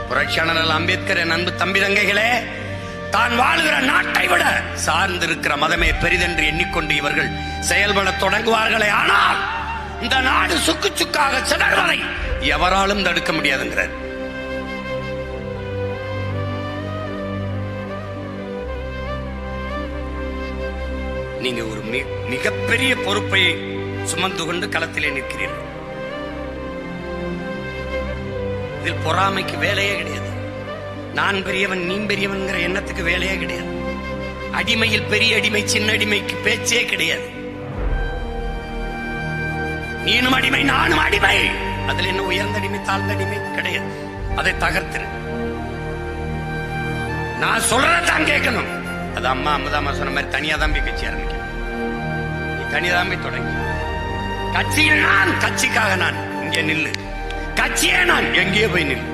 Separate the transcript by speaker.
Speaker 1: புரட்சியாளர் அம்பேத்கர் அன்பு தம்பி தங்கைகளே, தான் வாழுகிற நாட்டை விட சார்ந்திருக்கிற மதமே பெரிதென்று எண்ணிக்கொண்டு இவர்கள் செயல்பட தொடங்குவார்களே, ஆனால் இந்த நாடு சுக்கு சுக்காக சிதறுவதை எவராலும் தடுக்க முடியாதுங்கிறார். நீங்க ஒரு மிகப்பெரிய பொறுப்பை சுமந்து கொண்டு களத்திலே நிற்கிறீர்கள். இதில் பொறாமைக்கு வேலையே கிடையாது. நான் பெரியவன் நீ பெரியவன்கிற எண்ணத்துக்கு வேலையே கிடையாது. அடிமையில் பெரிய அடிமை சின்ன அடிமைக்கு பேச்சே கிடையாது. நீனும் அடிமை நானும் அடிமை, அதுல என்ன உயர்ந்த அடிமை தாழ்ந்த அடிமை கிடையாது. அதை தகர்த்திரு. நான் சொல்றதான் கேட்கணும். அது அம்மா அமுதாமா சொன்ன மாதிரி தனியா தான் போய் கட்சி ஆரம்பிக்கணும். நீ தனியா தான் போய் தொடங்கி கட்சியில் நான், கட்சிக்காக நான் இங்கே நில்லு, கட்சியே நான் எங்கேயோ போய் நில்லு.